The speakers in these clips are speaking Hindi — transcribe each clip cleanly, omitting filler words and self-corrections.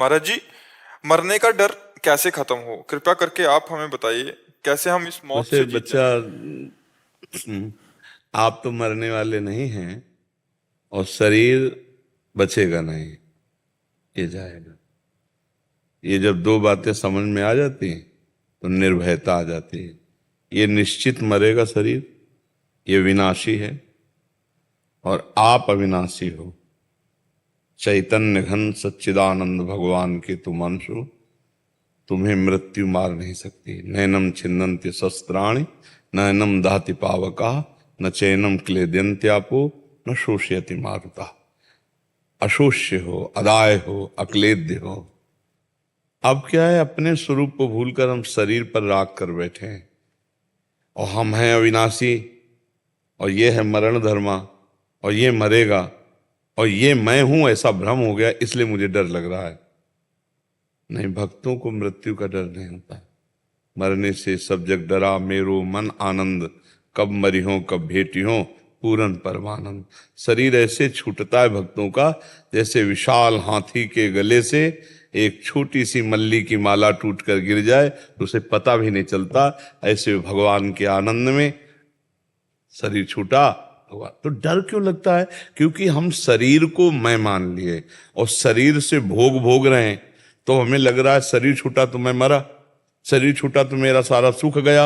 महाराज जी, मरने का डर कैसे खत्म हो, कृपया करके आप हमें बताइए। कैसे हम इस मौत वैसे से जीत बच्चा, जाएं। आप तो मरने वाले नहीं हैं और शरीर बचेगा नहीं, ये जाएगा। ये जब दो बातें समझ में आ जाती हैं तो निर्भयता आ जाती है। ये निश्चित मरेगा शरीर, ये विनाशी है और आप अविनाशी हो। चैतन्य घन सच्चिदानंद भगवान के तुम अंश हो। तुम्हें मृत्यु मार नहीं सकती। नैनम छिन्नन्ति शस्त्राणि, नैनम दहति पावका, न चैनम क्लेद्यन्त्यापो, न शोषयति मारुता। अशोष्य हो, अदाय हो, अक्लेद्य हो। अब क्या है, अपने स्वरूप को भूलकर हम शरीर पर राख कर बैठे हैं और हम हैं अविनाशी और ये है मरण धर्मा और ये मरेगा और ये मैं हूं, ऐसा भ्रम हो गया, इसलिए मुझे डर लग रहा है। नहीं, भक्तों को मृत्यु का डर नहीं होता। मरने से सब जग डरा मेरो मन आनंद, कब मरी हो कब भेटी हो पूरन परमानंद। शरीर ऐसे छूटता है भक्तों का जैसे विशाल हाथी के गले से एक छोटी सी मल्ली की माला टूट कर गिर जाए तो उसे पता भी नहीं चलता। ऐसे भगवान के आनंद में शरीर छूटा हुआ तो डर क्यों लगता है? क्योंकि हम शरीर को मैं मान लिए और शरीर से भोग भोग रहे हैं। तो हमें लग रहा है शरीर छूटा तो मैं मरा, शरीर छूटा तो मेरा सारा सुख गया।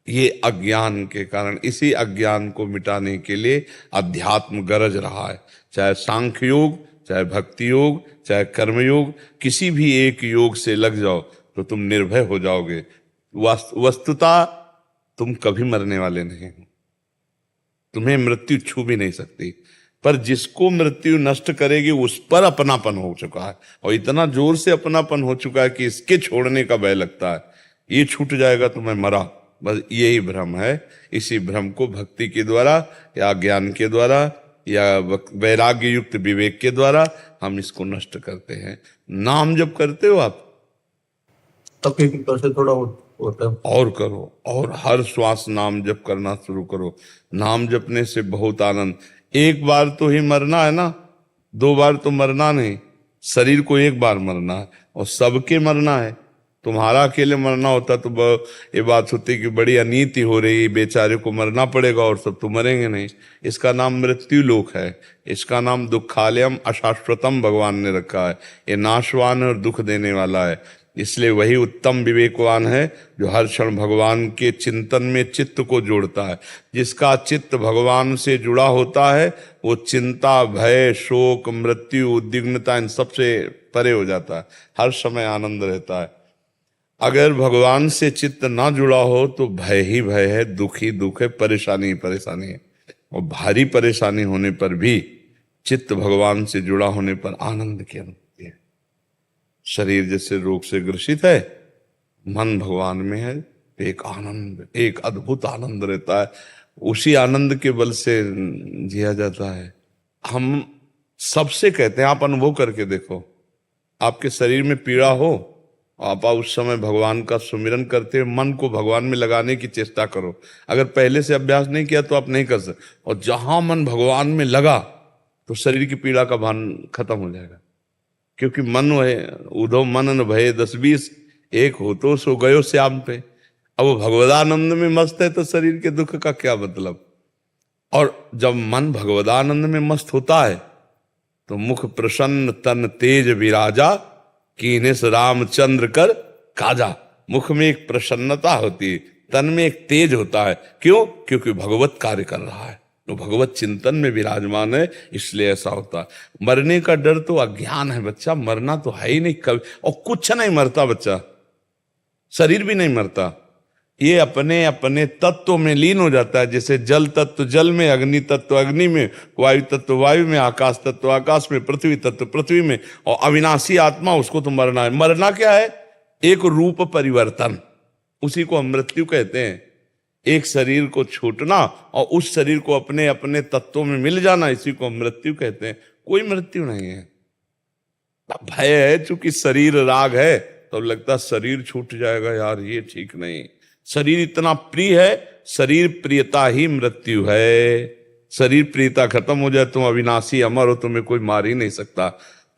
ये अज्ञान के कारण, इसी अज्ञान को मिटाने के लिए अध्यात्म गरज रहा है। चाहे सांख्य योग, चाहे भक्ति योग, चाहे कर्म योग, किसी भी एक योग से लग जाओ तो तुम निर्भय हो जाओगे। वस्तुतः तुम कभी मरने वाले नहीं हो, तुम्हें मृत्यु छू भी नहीं सकती। पर जिसको मृत्यु नष्ट करेगी उस पर अपनापन हो चुका है और इतना जोर से अपनापन हो चुका है कि इसके छोड़ने का भय लगता है। ये छूट जाएगा तो मैं मरा, बस यही भ्रम है। इसी भ्रम को भक्ति के द्वारा या ज्ञान के द्वारा या वैराग्य युक्त विवेक के द्वारा हम इसको नष्ट करते हैं। नाम जब करते हो आप तब एक से थोड़ा होता है। और करो, और हर श्वास नाम जप करना शुरू करो। नाम जपने से बहुत आनंद। एक बार तो ही मरना है ना, दो बार तो मरना नहीं। शरीर को एक बार मरना है और सबके मरना है। तुम्हारा अकेले मरना होता तो ये बात होती कि बड़ी अनीति हो रही, बेचारे को मरना पड़ेगा और सब तो मरेंगे नहीं। इसका नाम मृत्यु लोक है, इसका नाम दुखालयम अशाश्वतम भगवान ने रखा है। ये नाशवान है और दुख देने वाला है। इसलिए वही उत्तम विवेकवान है जो हर क्षण भगवान के चिंतन में चित्त को जोड़ता है। जिसका चित्त भगवान से जुड़ा होता है वो चिंता, भय, शोक, मृत्यु, उद्विग्नता इन सबसे परे हो जाता है, हर समय आनंद रहता है। अगर भगवान से चित्त ना जुड़ा हो तो भय ही भय है, दुख ही दुख है, परेशानी ही परेशानी है। और भारी परेशानी होने पर भी चित्त भगवान से जुड़ा होने पर आनंद की अनुभूति है। शरीर जैसे रोग से ग्रसित है, मन भगवान में है, एक आनंद, एक अद्भुत आनंद रहता है। उसी आनंद के बल से जिया जाता है। हम सबसे कहते हैं, आप अनुभव करके देखो। आपके शरीर में पीड़ा हो, आप उस समय भगवान का सुमिरन करते हुए मन को भगवान में लगाने की चेष्टा करो। अगर पहले से अभ्यास नहीं किया तो आप नहीं कर सकते। और जहां मन भगवान में लगा तो शरीर की पीड़ा का भान खत्म हो जाएगा। क्योंकि मन है उधो मन न भय 10-20, एक हो तो सो गयो श्याम पे। अब वो भगवदानंद में मस्त है तो शरीर के दुख का क्या मतलब। और जब मन भगवदानंद में मस्त होता है तो मुख प्रसन्न तन तेज विराजा, कीनेस रामचंद्र कर काजा। मुख में एक प्रसन्नता होती है, तन में एक तेज होता है। क्यों? क्योंकि भगवत कार्य कर रहा है, तो भगवत चिंतन में विराजमान है, इसलिए ऐसा होता है। मरने का डर तो अज्ञान है बच्चा, मरना तो है ही नहीं कभी। और कुछ नहीं मरता बच्चा, शरीर भी नहीं मरता, ये अपने अपने तत्व में लीन हो जाता है। जैसे जल तत्व जल में, अग्नि तत्व अग्नि में, वायु तत्व वायु में, आकाश तत्व आकाश में, पृथ्वी तत्व पृथ्वी में। और अविनाशी आत्मा, उसको तो मरना है। मरना क्या है? एक रूप परिवर्तन, उसी को हम मृत्यु कहते हैं। एक शरीर को छूटना और उस शरीर को अपने अपने तत्वों में मिल जाना, इसी को हम मृत्यु कहते हैं। कोई मृत्यु नहीं है। भय है, चूंकि शरीर राग है तो लगता शरीर छूट जाएगा, यार ये ठीक नहीं। शरीर इतना प्रिय है, शरीर प्रियता ही मृत्यु है। शरीर प्रियता खत्म हो जाए तुम अविनाशी अमर हो, तुम्हें कोई मार ही नहीं सकता।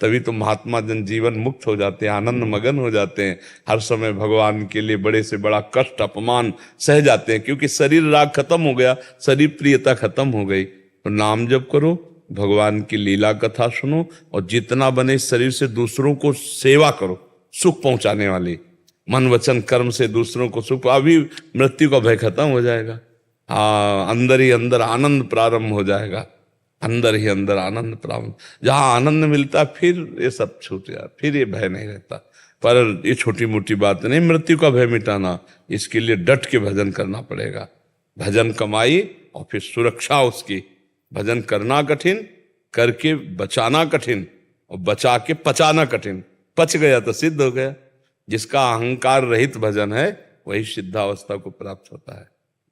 तभी तो महात्मा जन जीवन मुक्त हो जाते हैं, आनंद मगन हो जाते हैं, हर समय भगवान के लिए बड़े से बड़ा कष्ट अपमान सह जाते हैं, क्योंकि शरीर राग खत्म हो गया, शरीर प्रियता खत्म हो गई। तो नाम जप करो, भगवान की लीला कथा सुनो, और जितना बने इस शरीर से दूसरों को सेवा करो, सुख पहुंचाने वाली, मन वचन कर्म से दूसरों को सुख, अभी मृत्यु का भय खत्म हो जाएगा। हाँ, अंदर ही अंदर आनंद प्रारंभ हो जाएगा, अंदर ही अंदर आनंद प्रारंभ, जहां आनंद मिलता फिर ये सब छूट जाए, फिर ये भय नहीं रहता। पर ये छोटी मोटी बात नहीं मृत्यु का भय मिटाना, इसके लिए डट के भजन करना पड़ेगा। भजन कमाई और फिर सुरक्षा उसकी, भजन करना कठिन, करके बचाना कठिन, और बचा के पचाना कठिन। पच गया तो सिद्ध हो गया। जिसका अहंकार रहित भजन है वही सिद्धावस्था को प्राप्त होता है।